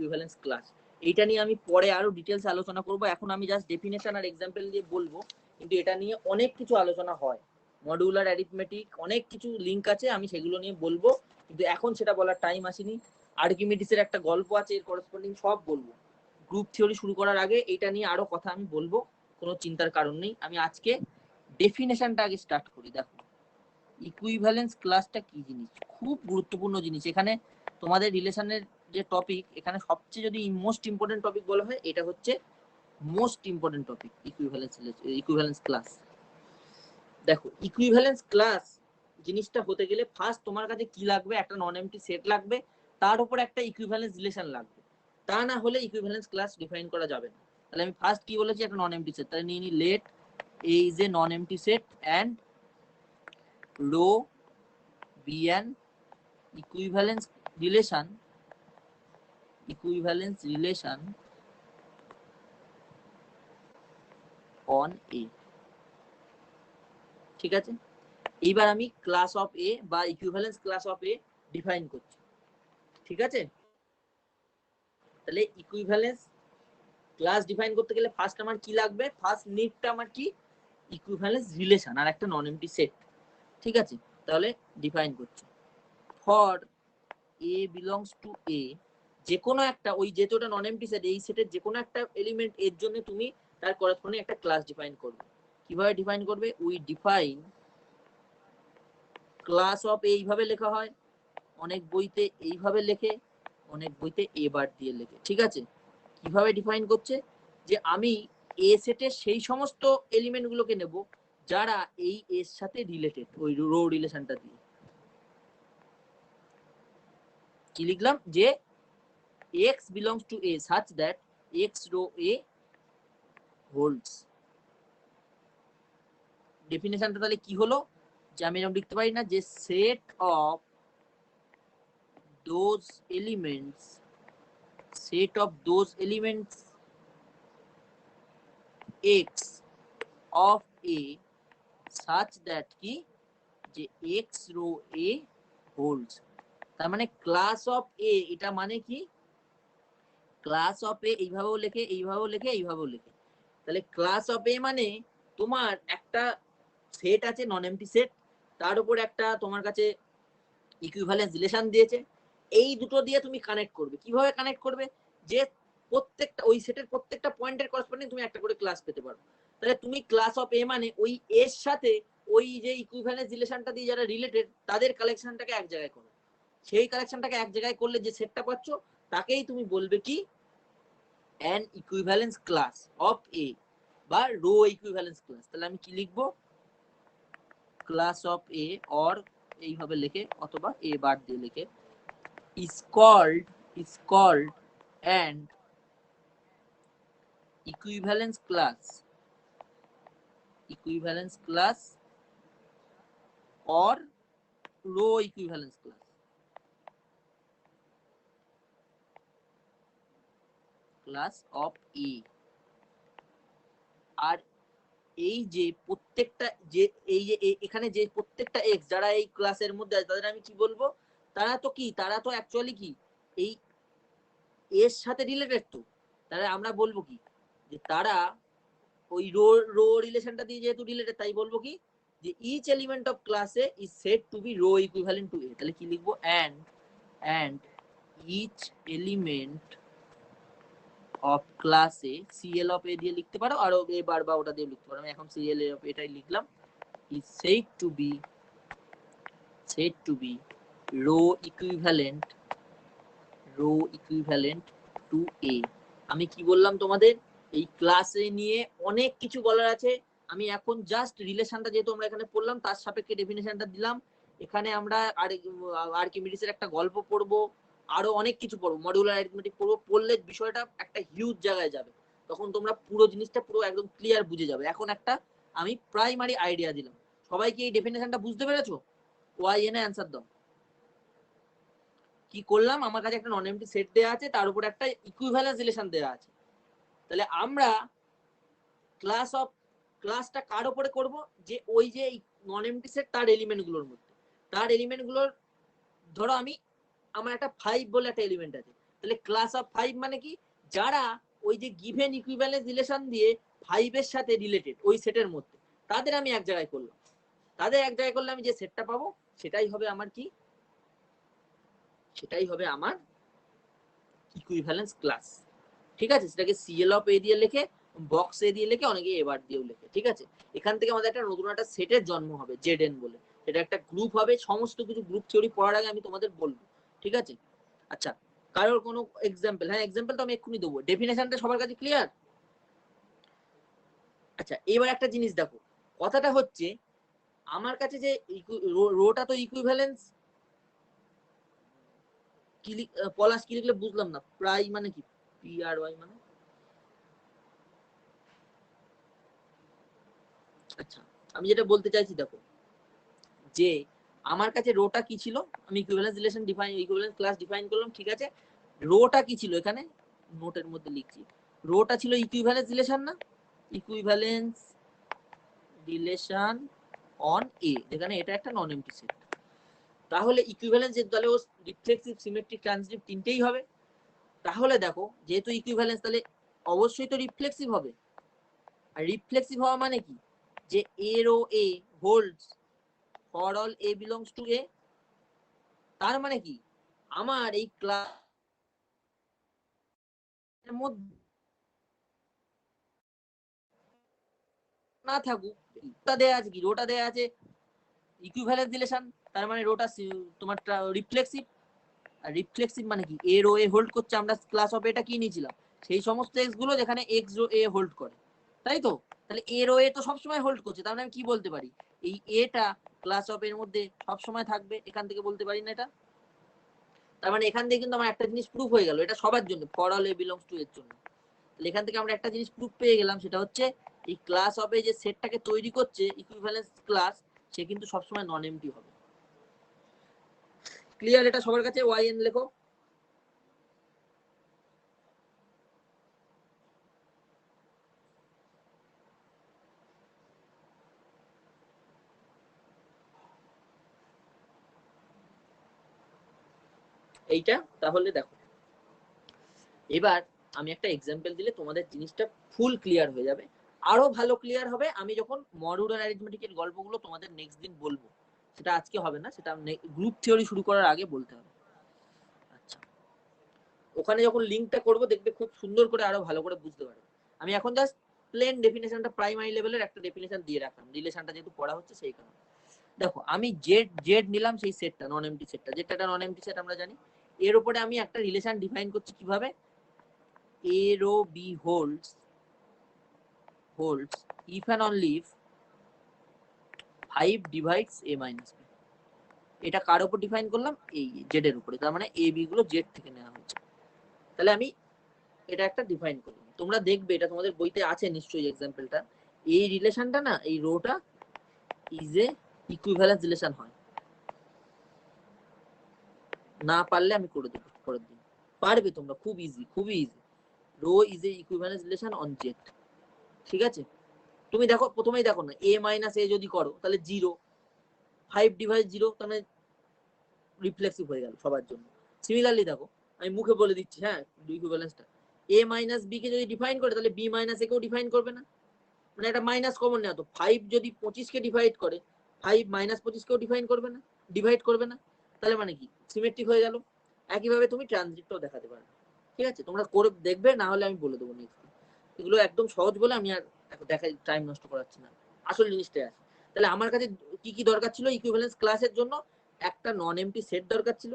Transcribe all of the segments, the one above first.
Equivalence class. এইটা নিয়ে আমি পরে আরো ডিটেলস আলোচনা করব, এখন আমি জাস্ট ডেফিনেশন আর এক্সাম্পল দিয়ে বলবো, কিন্তু এটা নিয়ে অনেক কিছু আলোচনা হয়, মডিউলার অ্যারিথমেটিক অনেক কিছু লিঙ্ক আছে, আমি সেগুলো নিয়ে বলবো, কিন্তু এখন সেটা বলার টাইম আসেনি। আর্কিমিডিসের একটা গল্প আছে, এর করেসপন্ডিং সব বলবো। গ্রুপ থিওরি শুরু করার আগে এটা নিয়ে আরো কথা আমি বলবো, কোনো চিন্তার কারণ নেই। আমি আজকে ডেফিনেশনটা আগে স্টার্ট করি। দেখো ইকুইভ্যালেন্স ক্লাসটা কি জিনিস, খুব গুরুত্বপূর্ণ জিনিস। এখানে তোমাদের রিলেশনের যে টপিক, এখানে সবচেয়ে যদি মোস্ট ইম্পর্টেন্ট টপিক বলা হয়, এটা হচ্ছে most important topic equivalence class. দেখো ইকুইভ্যালেন্স ক্লাস জিনিসটা হতে গেলে ফার্স্ট তোমার কাছে কি লাগবে, একটা নন এমটি সেট লাগবে, তার উপর একটা ইকুইভ্যালেন্স রিলেশন লাগবে, তা না হলে ইকুইভ্যালেন্স ক্লাস ডিফাইন করা যাবে না। তাহলে আমি ফার্স্ট কি বলেছি, একটা নন এমটি সেট, তাহলে নিয়ে নি let A is a non empty set and rho be an equivalence relation on A। ঠিক আছে, এইবার আমি ক্লাস অফ এ বা equivalence class of A define করছি। ঠিক আছে, তাহলে ইকুইভ্যালেন্স ক্লাস ডিফাইন করতে গেলে ফার্স্ট আমার কি লাগবে, ফার্স্ট নিডটা আমার কি, ইকুইভ্যালেন্স রিলেশন আর একটা নন এমটি সেট। ঠিক আছে, তাহলে ডিফাইন করছি, ফর এ বিলংস টু এ, যে কোনো একটা, ওই যেহেতু ওটা নন এমটি সেট, এই সেটের যে কোনো একটা এলিমেন্ট এর জন্য তুমি তার করেসপন্ডিং একটা ক্লাস ডিফাইন করবে। কিভাবে ডিফাইন করবে, উই ডিফাইন ক্লাস অফ এইভাবে লেখা হয়, অনেক বইতে এইভাবে লেখে, অনেক বইতে এ বার দিয়ে লেখে। ঠিক আছে, কিভাবে ডিফাইন করছে, যে আমি এ সেটের সেই সমস্ত এলিমেন্ট গুলোকে নেব যারা এই এর সাথে রিলেটেড, ওই রো রিলেশনটা দিয়ে। কি লিখলাম, যে x belongs to A such that x row A holds। ডেফিনেশনটা তাহলে কি হলো, যে আমি এরকম লিখতে পারি না, যে set of those elements x of A such that কি, যে x row A holds। তার মানে ক্লাস অফ এ, এটা মানে কি, ক্লাস অফ এ এইভাবেও লেখে, এইভাবেও লেখে, এইভাবেও লেখে। তাহলে ক্লাস অফ এ মানে তোমার একটা সেট আছে, নন এমটি সেট, তার উপর একটা তোমার কাছে ইকুইভ্যালেন্স রিলেশন দিয়েছে, এই দুটো দিয়ে তুমি কানেক্ট করবে। কিভাবে কানেক্ট করবে, যে প্রত্যেকটা ওই সেটের প্রত্যেকটা পয়েন্টের করেসপন্ডিং তুমি একটা করে ক্লাস পেতে পারো। তাহলে তুমি ক্লাস অফ এ মানে ওই এর সাথে ওই যে ইকুইভ্যালেন্স রিলেশনটা দিয়ে যারা রিলেটেড, তাদের কালেকশনটাকে এক জায়গায় করো। সেই কালেকশনটাকে এক জায়গায় করলে যে সেটটা পাচ্ছ, তাকেই তুমি বলবে কি, an equivalence class of A বা রো ইকুইভ্যালেন্স ক্লাস। তাহলে আমি কি লিখবো, ক্লাস অফ এ, অর এইভাবে লেখে অথবা এ বার দিয়ে লেখে, is called an equivalence class or row equivalence class of A। আর এই যে প্রত্যেকটা, যে এই যে এখানে যে প্রত্যেকটা এক্স যারা এই ক্লাসের মধ্যে আছে, তাদের আমি কি বলবো, তারা তো কি, তারা তো অ্যাকচুয়ালি কি এই এর সাথে রিলেটেড। তো তাহলে আমরা বলবো কি, যে তারা ওই রো রিলেশনটা দিয়ে যেহেতু রিলেটেড, তাই বলবো কি, যে ইচ এলিমেন্ট অফ ক্লাসে is said to be row equivalent to a. তাহলে কি লিখবো, and each element of class A, CL of A দিয়ে লিখতে পারো, আর এ বার বা ওটা দিয়ে লিখতে পারো, আমি এখন CL of এটাই লিখলাম, is said to be row equivalent to A। আমি কি বললাম তোমাদের, এই ক্লাসে নিয়ে অনেক কিছু বলার আছে, আমি এখন জাস্ট রিলেশনটা যেহেতু আমরা এখানে পড়লাম, তার সাপেক্ষে ডেফিনেশনটা দিলাম। এখানে আমরা আর্কিমিডিসের একটা গল্প পড়বো, আরো অনেক কিছু পড়বো, মডিউলার অ্যারিথমেটিক পড়বো, পড়লে বিষয়টা একটা হিউজ জায়গায় যাবে, তখন তোমরা পুরো জিনিসটা পুরো একদম ক্লিয়ার বুঝে যাবে। এখন একটা আমি প্রাইমারি আইডিয়া দিলাম, সবাই কি এই ডেফিনেশনটা বুঝতে পেরেছো? ওয়াই এনে অ্যান্সার দাও। কি করলাম, আমার কাছে একটা নন এমটি সেট দেওয়া আছে, তার উপর একটা ইকুইভ্যালেন্স রিলেশন দেওয়া আছে। তাহলে আমরা ক্লাসটা কার উপরে করব, যে ওই যে নন এমটি সেট তার এলিমেন্ট গুলোর মধ্যে, তার এলিমেন্ট গুলোর, ধরো আমার একটা 5 বলে একটা এলিমেন্ট আছে, তাহলে ক্লাস অফ 5 মানে কি, যারা ওই যে গিভেন ইকুইভ্যালেন্স রিলেশন দিয়ে 5 এর সাথে রিলেটেড ওই সেটের মধ্যে, তাদের আমি এক জায়গায় করলাম। তাদের এক জায়গায় করলে আমি যে সেটটা পাবো সেটাই হবে আমার কি, সেটাই হবে আমার ইকুইভ্যালেন্স ক্লাস। ঠিক আছে, সেটাকে সিএল অফ এ দিয়ে লেখে, বক্স এ দিয়ে লেখে, অনেকে এবার দিয়েও লেখে। ঠিক আছে, এখান থেকে আমাদের একটা নতুন একটা সেটের জন্ম হবে জেডএন বলে। এটা একটা গ্রুপ হবে, সমস্ত কিছু গ্রুপ থিওরি পড়ার আগে আমি তোমাদের বলবো। ঠিক আছে, আচ্ছা কারোর কোনো এক্সাম্পল? হ্যাঁ, এক্সাম্পল তো আমি এক্ষুনি দেবো। ডেফিনেশনটা সবার কাছে ক্লিয়ার? আচ্ছা, এবার একটা জিনিস দেখো, কথাটা হচ্ছে আমার কাছে যে রোটা তো ইকুইভ্যালেন্স, পলাশ কি লিখলে বুঝলাম না, প্রায় মানে কি, পি আর ওয়াই মানে, আচ্ছা আমি যেটা বলতে চাইছি দেখো, যে আমার কাছে রোটা কি ছিল, আমি equivalence relation define, equivalence class define করলাম। ঠিক আছে, রোটা কি ছিল, এখানে নোটের মধ্যে লিখছি, রোটা ছিল ইকুইভ্যালেন্স রিলেশন না, ইকুইভ্যালেন্স রিলেশন অন এ, যেখানে এটা একটা নন এমটি সেট। তাহলে ইকুইভ্যালেন্স তাহলে ও রিফ্লেক্সিভ, সিমেট্রিক, ট্রানজিটিভ তিনটেই হবে। তাহলে দেখো যেহেতু ইকুইভ্যালেন্স, তাহলে অবশ্যই তো রিফ্লেক্সিভ হবে। আর রিফ্লেক্সিভ হওয়া মানে কি, যে a row A holds for all a belongs to a. তার মানে কি, আমার এই ক্লাসের মধ্যে না থাকুক, রোটা দেয়া আছে কি, রোটা দেয়া আছে ইকুইভ্যালেন্স রিলেশন, তার মানে রোটা তোমার রিফ্লেক্সিভ। আর রিফ্লেক্সিভ মানে কি, এ রো এ হোল্ড করছে, আমরা ক্লাস অফ এটা কি নিয়েছিলাম, সেই সমস্ত এক্স গুলো যেখানে এক্স রো এ হোল্ড করে, তাই তো? তাহলে এ রো এ তো সবসময় হোল্ড করছে, তার মানে আমি কি বলতে পারি, এই এটা ক্লাস অফ এর মধ্যে সবসময় থাকবে, এখান থেকে বলতে পারি না এটা? তার মানে এখান থেকে কিন্তু আমার একটা জিনিস প্রুফ হয়ে গেল, এটা সবার জন্য, for all a belongs two এর জন্য। তাহলে এখান থেকে আমরা একটা জিনিস প্রুফ পেয়ে গেলাম, সেটা হচ্ছে এই ক্লাস অফ এ যে সেটটাকে তৈরি করছে ইকুইভ্যালেন্স ক্লাস, সে কিন্তু সবসময় নন এমটি হবে। ক্লিয়ার এটা সবার কাছে? ওয়াই এন লেখো। এইটা তাহলে দেখো, এবার আমি একটা এক্সাম্পল দিলে তোমাদের জিনিসটা ফুল ক্লিয়ার হয়ে যাবে। আরো ভালো ক্লিয়ার হবে আমি যখন মডুলার অ্যারিথমেটিকের গল্পগুলো তোমাদের নেক্সট দিন বলবো, সেটা আজকে হবে না, সেটা গ্রুপ থিওরি শুরু করার আগে বলতে হবে। আচ্ছা, ওখানে যখন লিঙ্কটা করবো দেখবে খুব সুন্দর করে আরো ভালো করে বুঝতে পারবে। আমি এখন জাস্ট প্লেন ডেফিনেশনটা প্রাইমারি লেভেলের একটা ডেফিনেশন দিয়ে রাখলাম, রিলেশনটা যেহেতু পড়া হচ্ছে সেই কারণে। দেখো আমি জেড জেড নিলাম, সেই সেটটা নন এমটি সেটটা, যেটা একটা নন এমটি সেট আমরা জানি। এর উপরে আমি একটা রিলেশন ডিফাইন করছি কিভাবে, a row b holds if and only if 5 divides a minus b। এটা কার উপর ডিফাইন করলাম, এই জেড এর উপরে, তার মানে এ বি গুলো জেড থেকে নেওয়া হয়েছে। তাহলে আমি এটা একটা ডিফাইন করলাম, তোমরা দেখবে এটা তোমাদের বইতে আছে নিশ্চয়ই এক্সাম্পলটা। এই রিলেশনটা না, এই rota is a equivalence relation হয়, না পারলে আমি করে দেবো পরের দিন, পারবে তোমরা, খুব ইজি, খুবই easy. Rho is a equivalence relation on Z. ঠিক আছে, তুমি দেখো প্রথমেই দেখো না, এ মাইনাস এ যদি করো তাহলে 0, 5 ডিভাইড 0, তাহলে রিফ্লেক্সিভ হয়ে গেল সবার জন্য। সিমিলারলি দেখো, আমি মুখে বলে দিচ্ছি, হ্যাঁ ইকুইভ্যালেন্সটা, এ মাইনাস বি কে যদি ডিফাইন করে তাহলে বি মাইনাস এ কেও ডিফাইন করবে না, মানে একটা মাইনাস কমন নেওয়া, তো 5 যদি 25 কে ডিভাইড করে 5 মাইনাস 25 কেও ডিফাইন করবে না, ডিভাইড করবে না, তাহলে মানে কি সিমেট্রিক হয়ে গেল। একইভাবে তুমি ট্রানজিটটাও দেখাতে পারবে। ঠিক আছে, তোমরা করে দেখবে, না হলে আমি বলে দেবো নেক্সট। এগুলো একদম সহজ বলে আমি আর দেখাই টাইম নষ্ট করাচ্ছি না, আসল জিনিসটাই আছে। তাহলে আমার কাছে কি কি দরকার ছিল ইকুইভ্যালেন্স ক্লাসের জন্য, একটা নন এমটি সেট দরকার ছিল,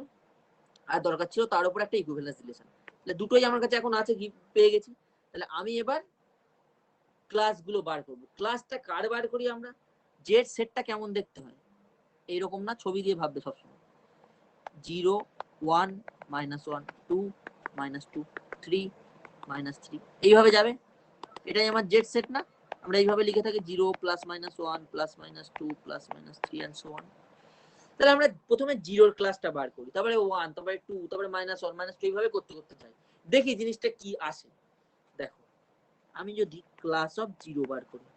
আর দরকার ছিল তার উপর একটা ইকুইভ্যালেন্স রিলেশন। তাহলে দুটোই আমার কাছে এখন আছে, কি পেয়ে গেছি। তাহলে আমি এবার ক্লাসগুলো বার করব। ক্লাসটা কার বার করি আমরা, জেড সেটটা কেমন দেখতে হয় এইরকম না, ছবি দিয়ে ভাববে সবসময়, 0 1 -1 2 -2 3 -3 এইভাবে যাবে, এটাই আমার জেড সেট না, আমরা এইভাবে লিখে থাকি 0 +-1 +-2 +-3 and so on। তাহলে আমরা প্রথমে 0 ক্লাসটা বার করি, তারপরে 1, তারপরে 2, তারপরে -1 -2, এইভাবে করতে করতে চাই, দেখি জিনিসটা কি আসে। দেখো আমি যদি ক্লাস অফ 0 বার করি,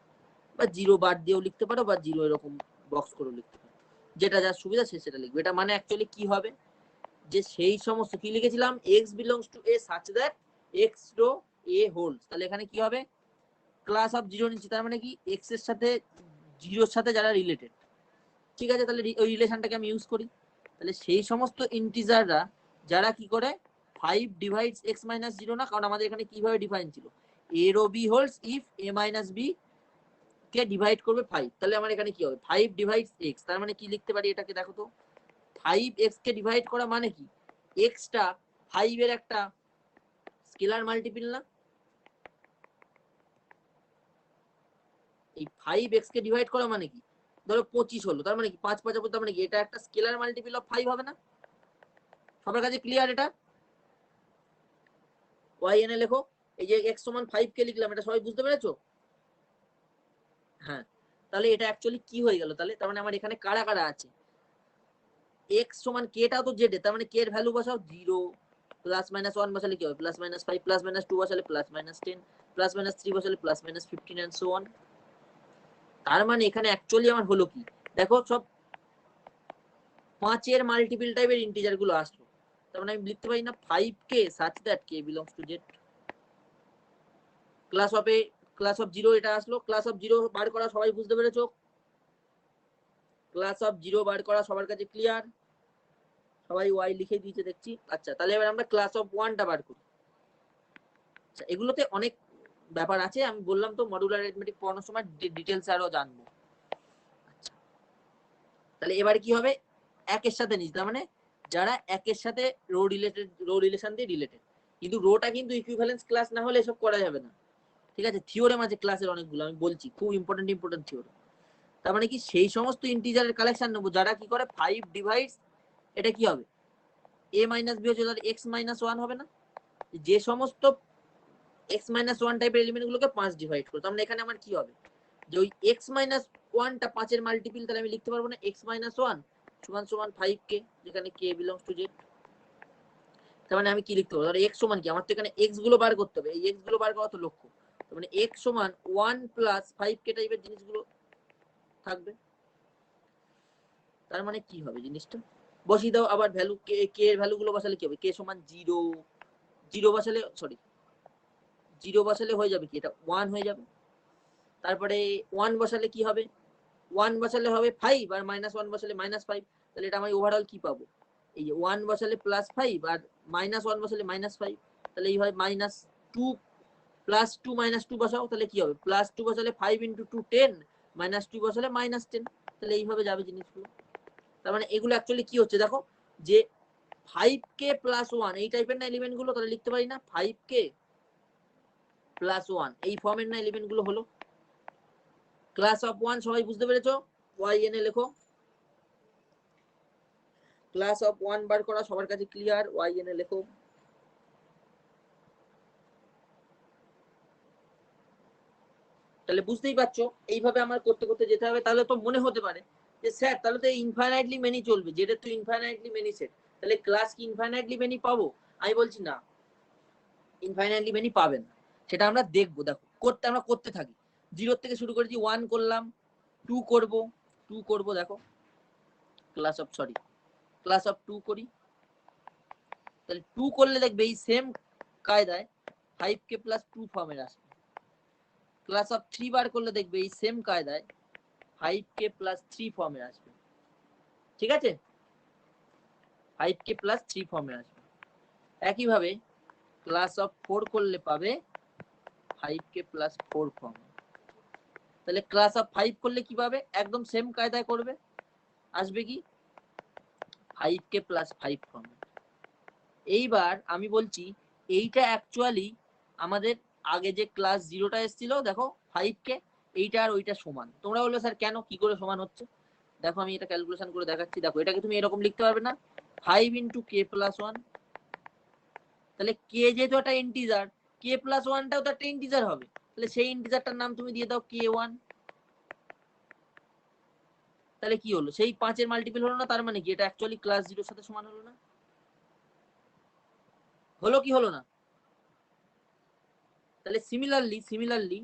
বা 0 বার দিয়েও লিখতে পারো, বা 0 এরকম বক্স করেও লিখতে পারো, যেটা যার সুবিধা সে সেটা লিখবে। এটা মানে অ্যাকচুয়ালি কি হবে, যে সেই সমস্ত কি লিখেছিলাম x belongs to A such that x rho A holds, তাহলে এখানে কি হবে ক্লাস অফ জিরো নিচ্ছি, তার মানে কি এক্স এর সাথে জিরোর সাথে যারা রিলেটেড, ঠিক আছে, তাহলে ওই রিলেশনটাকে আমি ইউজ করি। তাহলে সেই সমস্ত ইন্টিজাররা যারা কি করে 5 ডিভাইডস x মাইনাস 0 না, কারণ আমাদের এখানে কিভাবে ডিফাইন ছিল a rho b holds if a minus b কে ডিভাইড করবে 5, তাহলে আমার এখানে কি হবে 5 ডিভাইডস x, তার মানে কি লিখতে পারি এটাকে দেখো তো 5x কে ডিভাইড করা মানে কি x টা 5 এর একটা স্কেলার মাল্টিপল না, এই 5x কে ডিভাইড করা মানে কি ধরো 25 হলো, তার মানে কি 5 5 তার মানে কি এটা একটা স্কেলার মাল্টিপল অফ 5 হবে না, সবার কাছে ক্লিয়ার এটা? y এনে লেখো, এই যে x সমান 5 কে লিখলাম, এটা সবাই বুঝতে পেরেছো? হ্যাঁ, তাহলে এটা অ্যাকচুয়ালি কি হয়ে গেল তাহলে, তার মানে আমার এখানে কারা কারা আছে x সমান k টা তো z এ, তার মানে k এর ভ্যালু বসাও 0, প্লাস মাইনাস 1 বসালে কি হবে প্লাস মাইনাস 5, প্লাস মাইনাস 2 বসালে প্লাস মাইনাস 10, প্লাস মাইনাস 3 বসালে plus minus 15 and so on. তার মানে এখানে অ্যাকচুয়ালি আমার হলো কি দেখো সব 5 এর মাল্টিপল টাইপের ইন্টিজার গুলো আসলো, তার মানে আমি লিখতে পারি না 5k such that k belongs to z, class of A class of 0 এটা আসলো, ক্লাস অফ 0 বার করা সবাই বুঝতে পেরেছো? ক্লাস অফ 0 বার করা সবার কাছে ক্লিয়ার? সবাই y লিখে দিয়েছে দেখছি। আচ্ছা, তাহলে এবার আমরা ক্লাস অফ 1 টা বার করি। আচ্ছা, এগুলোতে অনেক ব্যাপার আছে, আমি বললাম তো মডুলার অ্যারিথমেটিক পড়ানোর সময় ডিটেইলস আরো জানবো। আচ্ছা, তাহলে এবারে কি হবে একের সাথে নিচ, তার মানে যারা একের সাথে রো রিলেশন দিয়ে রিলেটেড, কিন্তু রোটা কিন্তু ইকুইভ্যালেন্স ক্লাস না হলে এসব করা যাবে না, ঠিক আছে? থিওরেম আছে ক্লাসের অনেকগুলো, আমি বলছি খুব ইম্পর্টেন্ট থিওরেম। তার মানে কি সেই সমস্ত ইন্টিজারের কালেকশন নেবো যারা কি করে 5 ডিভাইডস, এটা কি হবে a মাইনাস b হচ্ছে তাহলে x মাইনাস 1 হবে না, যে সমস্ত x মাইনাস 1 টাইপের এলিমেন্ট গুলোকে 5 ডিভাইড করো, তার মানে এখানে আমার কি হবে যে ওই x মাইনাস 1 টা 5 এর মাল্টিপল, তাহলে আমি লিখতে পারবো না x মাইনাস 1 সমান সমান 5k, যেখানে k বিলংস টু z। তার মানে আমি কি লিখতে পারবো তাহলে x সমান কি, আমার তো এখানে x গুলো বার করতে হবে, এই x গুলো বার করা তো লক্ষ্য, তার মানে x সমান 1 প্লাস 5k টাইপের জিনিসগুলো থাকবে। তার মানে কি হবে জিনিসটা বসিয়ে দাও, আবার ভ্যালু k এর ভ্যালু গুলো বসালে কি হবে k সমান 0, 0 বসালে সরি 0 বসালে হয়ে যাবে কি এটা 1 হয়ে যাবে, তারপরে 1 বসালে কি হবে 1 বসালে হবে 5 আর মাইনাস 1 বসালে মাইনাস 5, তাহলে এটা আমি ওভারঅল কি পাবো এই যে 1 বসালে প্লাস 5 আর মাইনাস 1 বসালে মাইনাস 5, তাহলে এই হয় মাইনাস 2 প্লাস 2 মাইনাস 2 বসাও, তাহলে কি হবে প্লাস 2 বসালে 5 ইনটু 2 10, মাইনাস 2 বসালে মাইনাস 10, তাহলে এইভাবে যাবে জিনিসগুলো। তার মানে এগুলো অ্যাকচুয়ালি কি হচ্ছে দেখো যে 5k প্লাস 1 এই টাইপের না এলিমেন্ট গুলো, তাহলে লিখতে পারি না 5k প্লাস 1 এই ফর্মের না এলিমেন্ট গুলো হলো। ক্লাস অফ 1 সবাই বুঝতে পেরেছো? y এনে লেখো, ক্লাস অফ 1 বার করা সবার কাছে ক্লিয়ার, y এনে লেখো। তাহলে বুঝতেই পারছো এইভাবে আমার করতে করতে যেতে হবে। তাহলে তো মনে হতে পারে যে স্যার তাহলে তো ইনফাইনাইটলি মেনি চলবে, যেটা তো ইনফাইনাইটলি মেনি সেট, তাহলে ক্লাস কি ইনফাইনাইটলি মেনি পাবো? আমি বলছি না, ইনফাইনাইটলি মেনি পাবেন, সেটা আমরা দেখবো। দেখো করতে আমরা করতে থাকি, 0 থেকে শুরু করেছি 1 করলাম, 2 করব, 2 করব, দেখো class of sorry class of 2 করি, তাহলে 2 করলে দেখবে এই সেম কায়দায় 5k প্লাস 2 ফর্মের আসবে। ক্লাস অফ 3 বার করলে দেখবে এই সেম কায়দায় 5k প্লাস 3 ফর্মে আসবে, ঠিক আছে? 5k প্লাস 3 ফর্মে আসবে। একইভাবে ক্লাস অফ 4 করলে পাবে 5k প্লাস 4 ফর্মে। তাহলে ক্লাস অফ 5 করলে কি পাবে একদম সেম কায়দায় করবে, আসবে কি 5k প্লাস 5 ফর্মে। এইবার আমি বলছি এইটা অ্যাকচুয়ালি আমাদের আগে যে ক্লাস 0টা এসেছিল দেখো 5k, এইটা আর ওইটা সমান। তোমরা বলবে স্যার কেন কি করে সমান হচ্ছে, দেখো আমি এটা ক্যালকুলেশন করে দেখাচ্ছি। দেখো এটাকে তুমি এরকম লিখতে পারবে না 5 ইন্টু কে প্লাস 1, তাহলে কে যেহেতু একটা ইন্টিজার কে প্লাস 1টাও তো একটা ইন্টিজার হবে, তাহলে সেই ইন্টিজারটার নাম তুমি দিয়ে দাও k1, তাহলে কি হলো সেই 5 এর মাল্টিপল হলো না, তার মানে কি এটা অ্যাকচুয়ালি ক্লাস 0 এর সাথে সমান হলো না, হলো কি হলো না? তাহলে সিমিলারলি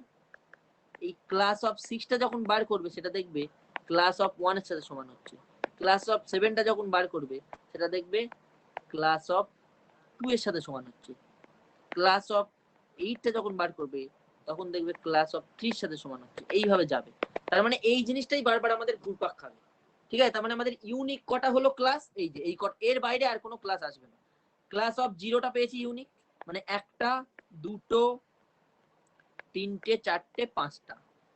এই ক্লাস অফ 6টা যখন বার করবে সেটা দেখবে ক্লাস অফ 1 এর সাথে সমান হচ্ছে, ক্লাস অফ 7টা যখন বার করবে সেটা দেখবে ক্লাস অফ 2 এর সাথে সমান হচ্ছে, ক্লাস অফ 8 টা যখন বার করবে তখন দেখবে ক্লাস অফ 3 এর সাথে সমান হচ্ছে, এইভাবে যাবে। তার মানে এই জিনিসটাই বারবার আমাদের ঘুরপাক খাবে, ঠিক আছে? তার মানে আমাদের ইউনিক কটা হলো ক্লাস, এই যে এই এর বাইরে আর কোনো ক্লাস আসবে না। ক্লাস অফ 0টা পেয়েছি ইউনিক, মানে একটা, দুটো, তিনটে, চারটে, পাঁচটা,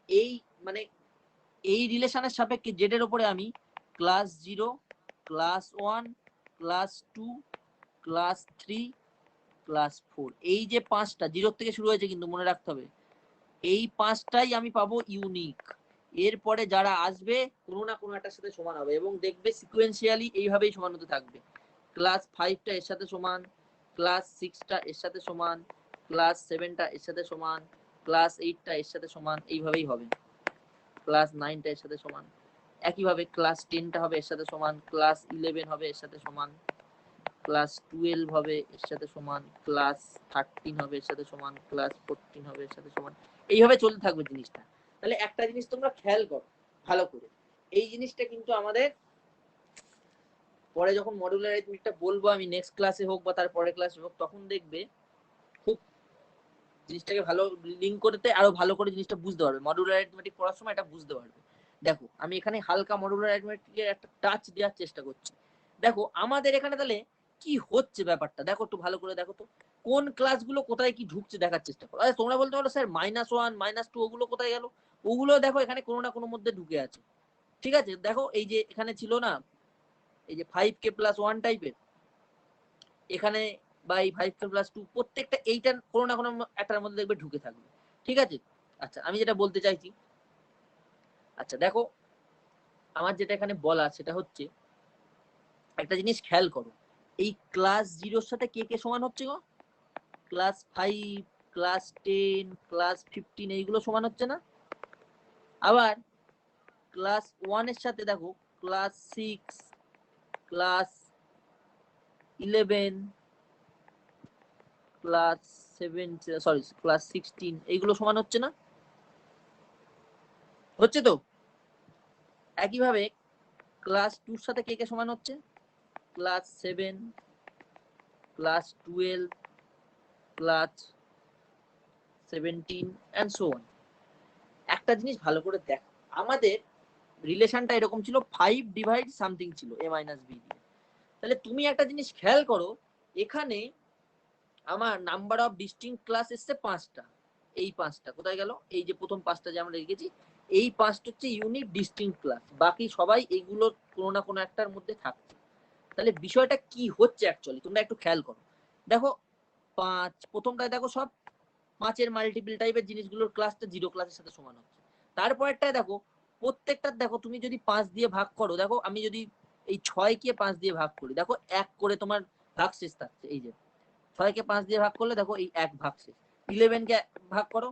এই মানে এই রিলেশনের সাপেক্ষে জেড এর উপরে আমি class 0, class 1, class 2, class 3, class 4, এই যে পাঁচটা 0 থেকে শুরু হয়েছে কিন্তু মনে রাখতে হবে, এই পাঁচটাই আমি পাবো ইউনিক। এরপরে যারা আসবে কোনো না কোনো একটার সাথে সমান হবে এবং দেখবে সিকোয়েন্সিয়ালি এইভাবেই সমান হতে থাকবে। ক্লাস 5টা এর সাথে সমান, ক্লাস 6টা এর সাথে সমান, ক্লাস 7টা এর সাথে সমান, ক্লাস 8টা এর সাথে সমান, এইভাবেই হবে। ক্লাস 9টা এর সাথে সমান, একইভাবে ক্লাস 10টা হবে এর সাথে সমান, ক্লাস 11 হবে এর সাথে সমান, ক্লাস 12 হবে এর সাথে সমান, ক্লাস 13 হবে এর সাথে সমান, ক্লাস 14 হবে এর সাথে সমান, এইভাবে চলতে থাকবে জিনিসটা। তাহলে একটা জিনিস তোমরা খেয়াল করো ভালো করে, এই জিনিসটা কিন্তু আমাদের পরে যখন মডুলার অ্যারিথমেটিকটা বলবো আমি নেক্সট ক্লাসে হোক বা তার পরের ক্লাসে হোক, তখন দেখবে খুব জিনিসটাকে ভালো লিঙ্ক করতে আরো ভালো করে জিনিসটা বুঝতে পারবে, মডুলার অ্যারিথমেটিক পড়ার সময় এটা বুঝতে পারবে। দেখো আমি এখানে হালকা মডুলার অ্যারিথমেটিকের একটা টাচ দেওয়ার চেষ্টা করছি। দেখো আমাদের এখানে তাহলে কি হচ্ছে ব্যাপারটা দেখো, একটু ভালো করে দেখো তো কোন ক্লাসগুলো কোথায় কি ঢুকছে দেখার চেষ্টা করো। আরে তোমরা বলতে পারো স্যার -1 -2 ওগুলো কোথায় গেল, ওগুলো দেখো এখানে কোনো না কোনো মধ্যে ঢুকে আছে, ঠিক আছে? দেখো এই যে এখানে ছিল না এই যে 5k+1 টাইপের, এখানে বা এই 5k+2 প্রত্যেকটা এইটার কোনো না কোনো একটার মধ্যে দেখবে ঢুকে থাকবে, ঠিক আছে? আচ্ছা আমি যেটা বলতে চাইছি, আচ্ছা দেখো আমার যেটা এখানে বলা সেটা হচ্ছে একটা জিনিস খেয়াল করো, এই ক্লাস 0 সাথে কে কে সমান হচ্ছে গো? ক্লাস 5, ক্লাস 10, ক্লাস 15 এইগুলো সমান হচ্ছে না? আবার ক্লাস 1 এর সাথে দেখো class 6, class 11, class 7, sorry class 16 এইগুলো সমান হচ্ছে না? হচ্ছে তো। একইভাবে ক্লাস 2 এর সাথে কে কে সমান হচ্ছে? Class 7, class 12, class 17 and so on. একটা জিনিস ভালো করে দেখ, আমাদের রিলেশনটা এরকম ছিল 5 ডিভাইড সামথিং ছিল a মাইনাস বি দিয়ে। তাহলে তুমি একটা জিনিস খেয়াল করো, এখানে আমার নাম্বার অফ ডিস্টিংক্ট ক্লাস এসছে 5টা, এই 5টা কোথায় গেল? এই যে প্রথম 5টা যে আমরা লিখেছি, এই 5টা হচ্ছে ইউনিক ডিস্টিংক্ট ক্লাস, বাকি সবাই এইগুলো কোনো না কোনো একটার মধ্যে থাকছে। তাহলে বিষয়টা কি হচ্ছে অ্যাকচুয়ালি তোমরা একটু খেয়াল করো, দেখো 5 প্রথমটায় দেখো সব 5-এর মাল্টিপল টাইপের জিনিসগুলোর ক্লাসটা 0 ক্লাসের সাথে সমান হচ্ছে। তারপরেরটায় দেখো প্রত্যেকটা দেখো তুমি যদি 5 দিয়ে ভাগ করো, দেখো আমি যদি এই 6 কে 5 দিয়ে ভাগ করি, দেখো 1 করে তোমার ভাগ শেষ থাকছে, এই যে 6 কে 5 দিয়ে ভাগ করলে দেখো এই 1 ভাগ শেষ, 11 কে ভাগ করো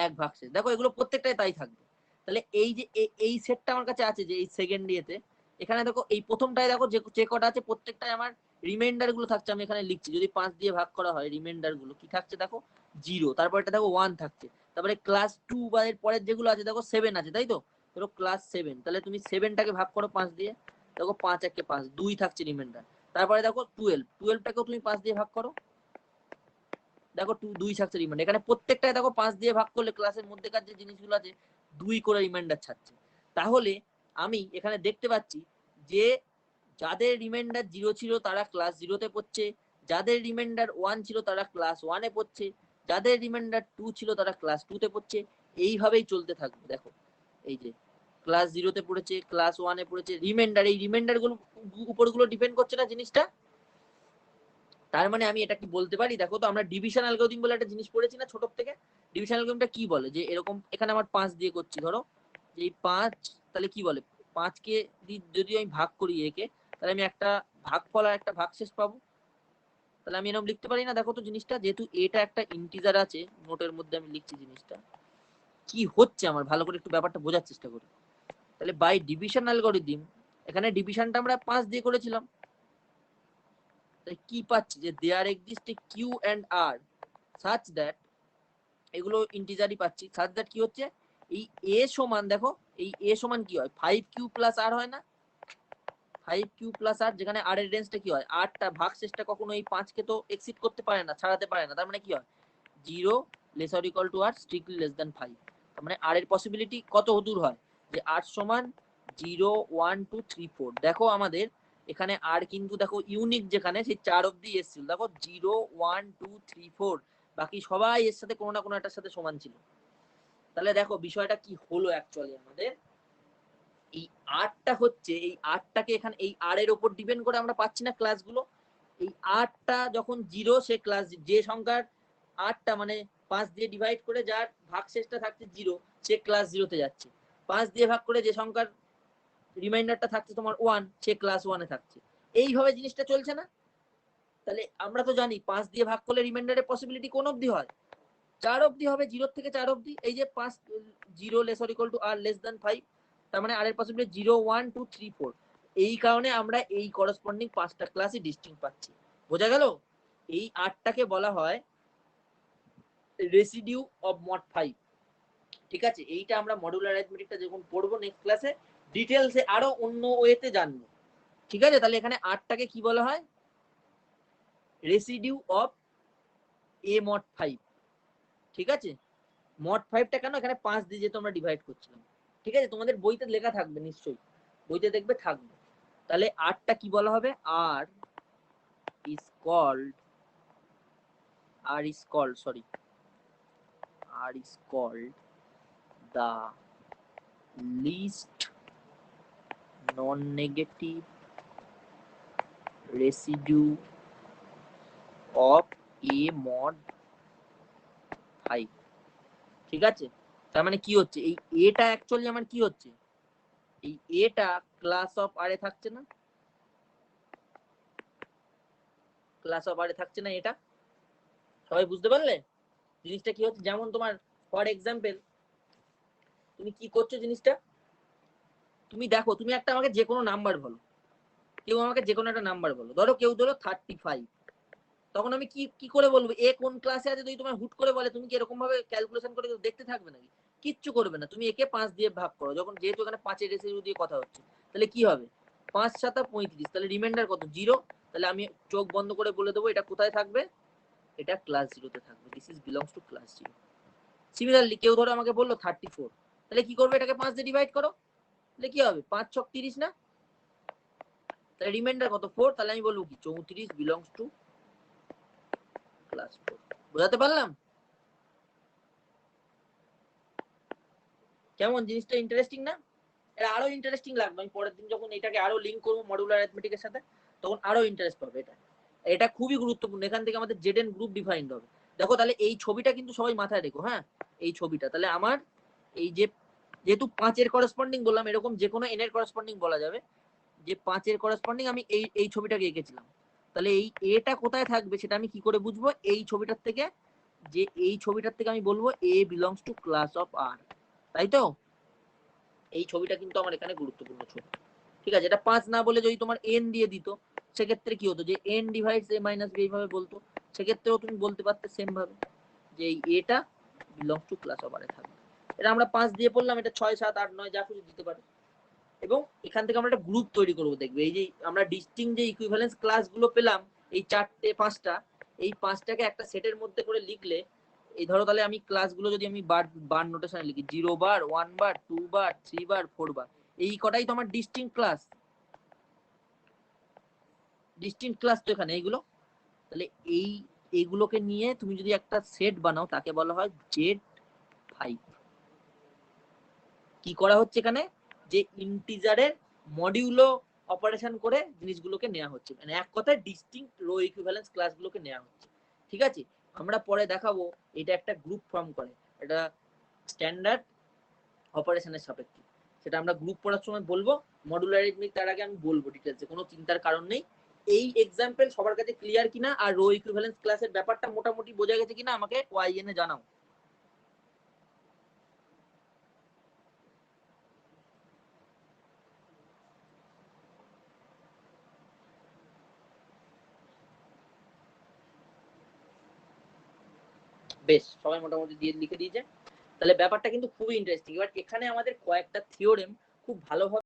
1 ভাগ শেষ, দেখো এগুলো প্রত্যেকটাই তাই থাকবে। তাহলে এই যে এই সেটটা আমার কাছে আছে যে এই সেকেন্ড ইয়েতে, এখানে দেখো এই প্রথমটায় দেখো যে কটা আছে প্রত্যেকটাই আমার রিমাইন্ডার গুলো থাকছে, আমি এখানে লিখছি যদি 5 দিয়ে ভাগ করা হয় রিমাইন্ডার গুলো কি থাকছে দেখো 0, তারপর এটা দেখো 1 থাকছে, তারপরে ক্লাস 2 বা এর পরের যেগুলো আছে দেখো 7 আছে, তাই তো? ধরো ক্লাস 7, তাহলে তুমি 7টাকে ভাগ করো 5 দিয়ে, দেখো 5 1 কে 5, 2 থাকছে রিমাইন্ডার। তারপরে দেখো 12টাকেও তুমি 5 দিয়ে ভাগ করো, দেখো 2 থাকছে রিমাইন্ডার। এখানে প্রত্যেকটাই দেখো 5 দিয়ে ভাগ করলে ক্লাসের মধ্যেকার যে জিনিসগুলো আছে 2 করে রিমাইন্ডার ছাড়ছে। তাহলে আমি এখানে দেখতে পাচ্ছি যে যাদের রিমাইন্ডার 0 ছিল তারা ক্লাস 0তে পড়ছে, যাদের রিমাইন্ডার 1 ছিল তারা ক্লাস 1-এ পড়ছে, যাদের রিমাইন্ডার 2 ছিল তারা ক্লাস 2-তে পড়ছে, এইভাবেই চলতে থাকবে। দেখো এই যে ক্লাস 0তে পড়েছে, ক্লাস 1-এ পড়েছে, রিমাইন্ডার এই রিমাইন্ডার গুলো উপরগুলো ডিপেন্ড করছে না জিনিসটা। তার মানে আমি এটা কি বলতে পারি, দেখো তো আমরা ডিভিশন অ্যালগরিদম বলে একটা জিনিস পড়েছি না ছোট থেকে, ডিভিশন অ্যালগরিদমটা কি বলে যে এরকম এখানে আমার 5 দিয়ে করছি, ধরো যে এই 5, তাহলে কি বলে 5 কে যদি আমি ভাগ করি একে, তাহলে আমি একটা ভাগফল আর একটা ভাগশেষ পাবো। তাহলে আমি এরকম লিখতে পারি না, দেখো তো জিনিসটা যেহেতু এটা একটা ইন্টিজার আছে নোটের মধ্যে আমি লিখছি জিনিসটা কি হচ্ছে আমার ভালো করে একটু ব্যাপারটা বোঝার চেষ্টা করি। তাহলে বাই ডিভিশন অ্যালগরিদম এখানে ডিভিশনটা আমরা 5 দিয়ে করেছিলাম, কি পাচ্ছি যে there exist a q and r such that, এগুলো ইন্টিজারই পাচ্ছি, সাচ দ্যাট কি হচ্ছে এই এ সমান, দেখো এই এ সমান কি হয় 5q প্লাস আর হয় না, 5 কিউ প্লাস 8, যেখানে আর এর রেঞ্জটা কি হয়, 8টা ভাগশেষটা কখনো এই 5কে তো এক্সিড করতে পারে না, ছাড়াতে পারে না, তার মানে কি হয় 0 less or equal two 8 strictly less than 5। তার মানে আর এর পসিবিলিটি কত দূর হয়, যে 8 সমান 0 1 2 3 4। দেখো আমাদের এখানে আর কিন্তু দেখো ইউনিক যেখানে সেই 4 অবধি এসেছিল, দেখো 0 1 2 3 4, বাকি সবাই এর সাথে কোনো না কোনো একটার সাথে সমান ছিল। তাহলে দেখো বিষয়টা কি হলো অ্যাকচুয়ালি, আমাদের এই আটটা হচ্ছে, এই আটটাকে এখানে এই আর এর উপর ডিপেন্ড করে আমরা পাচ্ছি না ক্লাসগুলো। এই আটটা যখন 0, সে ক্লাস যে সংখ্যার 8টা মানে 5 দিয়ে ডিভাইড করে যার ভাগশেষটা থাকছে 0, সে ক্লাস 0তে যাচ্ছে। 5 দিয়ে ভাগ করে যে সংখ্যার রিমাইন্ডারটা থাকছে তোমার 1, সে ক্লাস 1 এ থাকছে। এইভাবে জিনিসটা চলছে না? তাহলে আমরা তো জানি 5 দিয়ে ভাগ করলে রিমাইন্ডারের পসিবিলিটি কোন অবধি হয়, 4 অবধি হবে, 0 থেকে 4 অবধি। এই যে 5 0 less or equal to r less than 5, তার মানে আর এর পসিবিলিটি 0 1 2 3 4। এই কারণে আমরা এই করসপন্ডিং 5টা ক্লাসই ডিস্টিংক্ট পাচ্ছি। বোঝা গেল? এই 8টাকে বলা হয় রেসিডিউ অফ মড 5। ঠিক আছে, এইটা আমরা মডুলার অ্যারিথমেটিকটা যখন পড়বো নেক্সট ক্লাসে ডিটেইলসে আরো অন্য ওয়েতে জানবো। ঠিক আছে, তাহলে এখানে 8টাকে কি বলা হয়, রেসিডিউ অফ এ মড 5। ঠিক আছে, মড 5টা কেন, এখানে 5 দিয়ে যেহেতু আমরা ডিভাইড করছিলাম। ঠিক আছে, তোমাদের বইতে লেখা থাকবে নিশ্চয়ই, বইতে দেখবে থাকবে। তাহলে 8টা কি বলা হবে, R is called, R is called sorry R is called the least non-negative residue of a mod 5। ঠিক আছে, তার মানে কি হচ্ছে, এই এটা অ্যাকচুয়ালি আমার কি হচ্ছে, এই এটা ক্লাস অফ আর এ থাকছে না, ক্লাস অফ আর এ থাকছে না, এটা সবাই বুঝতে পারলে জিনিসটা কি হচ্ছে। যেমন তোমার ফর এক্সাম্পল তুমি কি করছো জিনিসটা, তুমি দেখো, তুমি একটা আমাকে যে কোনো নাম্বার বলো, কেউ আমাকে যে কোনো একটা নাম্বার বলো, ধরো কেউ ধরো 35, তখন আমি কি কি করে বলবো এ কোন ক্লাসে আছে, যদি তোমার হুট করে বলে তুমি কি এরকম ভাবে ক্যালকুলেশন করে দেখতে থাকবে নাকি? কিচ্ছু করবে না, তুমি একে 5 দিয়ে ভাগ করো, যখন যেহেতু এখানে 5 এর রেসিডিউ দিয়ে কথা হচ্ছে, তাহলে কি হবে 5 7 35, তাহলে রিমাইন্ডার কত 0। তাহলে আমি চোখ বন্ধ করে বলে দেবো এটা কোথায় থাকবে, এটা ক্লাস 0তে থাকবে, this is belongs to class 0। Similarly কেউ ধরো আমাকে বললো 34, তাহলে কি করবে, এটাকে 5 দিয়ে ডিভাইড করো, তাহলে কি হবে 5 6 30 না, তাহলে রিমাইন্ডার কত 4, তাহলে আমি বলবো কি 34 বিলংস টু ক্লাস 4। বোঝাতে পারলাম? কেমন জিনিসটা ইন্টারেস্টিং না? এটা আরো ইন্টারেস্টিং লাগবে, আমি পরের দিন যখন এটাকে আরো লিঙ্ক করবো মডুলার অ্যারিথমেটিকের সাথে, তখন আরো ইন্টারেস্ট পাবে। এটা এটা খুবই গুরুত্বপূর্ণ, এখান থেকে আমাদের জেড এন গ্রুপ ডিফাইন্ড হবে। দেখো তাহলে এই ছবিটা কিন্তু সবাই মাথায় রেখো, হ্যাঁ এই ছবিটা, তাহলে আমার এই যে যেহেতু 5 এর করসপন্ডিং বললাম, এরকম যে কোনো এন এর করসপন্ডিং বলা যাবে, যে 5 এর করসপন্ডিং আমি এই এই ছবিটাকে এঁকেছিলাম, তাহলে এই এটা কোথায় থাকবে সেটা আমি কি করে বুঝবো, এই ছবিটার থেকে, যে এই ছবিটার থেকে আমি বলবো এ বিলংস টু ক্লাস অফ আর, তাই তো? এই ছবিটা কিন্তু আমার এখানে গুরুত্বপূর্ণ ছবি। ঠিক আছে, এটা 5 না বলে যদি তোমার এন দিয়ে দিত, সেক্ষেত্রে কি হতো, যে এন ডিভাইডস এ মাইনাস বি এইভাবে বলতো, সেক্ষেত্রেও তুমি বলতে পারতে সেম ভাবে যে এই এটা বিলংস টু ক্লাস অফ আর এ থাকবে। এটা আমরা 5 দিয়ে পড়লাম, এটা 6 7 8 9 যা কিছু দিতে পারে। এবং এখান থেকে আমরা একটা গ্রুপ তৈরি করবো, দেখবে এই যে আমরা ডিস্টিংক্ট যে ইকুইভ্যালেন্স ক্লাসগুলো পেলাম, এই 4টে 5টা, এই 5টাকে একটা সেটের মধ্যে করে লিখলে, এই ধরো তাহলে আমি ক্লাসগুলো যদি আমি বার নোটেশনে লিখি 0 বার 1 বার 2 বার 3 বার 4 বার, এই কটাই তো আমার ডিস্টিংক্ট ক্লাস, ডিস্টিংক্ট ক্লাস তো এখানে এইগুলো। তাহলে এই এইগুলোকে নিয়ে তুমি যদি একটা সেট বানাও, তাকে বলা হয় Z5। কি করা হচ্ছে এখানে, যে ইন্টিজারের মডিউলো অপারেশন করে জিনিসগুলোকে নেওয়া হচ্ছে, মানে এক কথায় ডিস্টিংক্ট রো ইকুইভ্যালেন্স ক্লাসগুলোকে নেওয়া হচ্ছে। ঠিক আছে, আমরা পরে দেখাবো এটা একটা গ্রুপ ফর্ম করে, এটা স্ট্যান্ডার্ড অপারেশনের সাপেক্ষে, সেটা আমরা গ্রুপ পড়ার সময় বলবো। মডুলার অ্যারিথমেটিক তার আগে আমি বলবো ডিটেলসে, কোনো চিন্তার কারণ নেই। এই এক্সাম্পল সবার কাছে ক্লিয়ার কিনা, আর রো ইকুইভ্যালেন্স ক্লাসের ব্যাপারটা মোটামুটি বোঝা গেছে কিনা আমাকে ওয়াইএন এ জানাও। বেশ, সবাই মোটামুটি দিয়ে লিখে দিয়েছে, তাহলে ব্যাপারটা কিন্তু খুবই ইন্টারেস্টিং। এবার এখানে আমাদের কয়েকটা থিওরেম খুব ভালোভাবে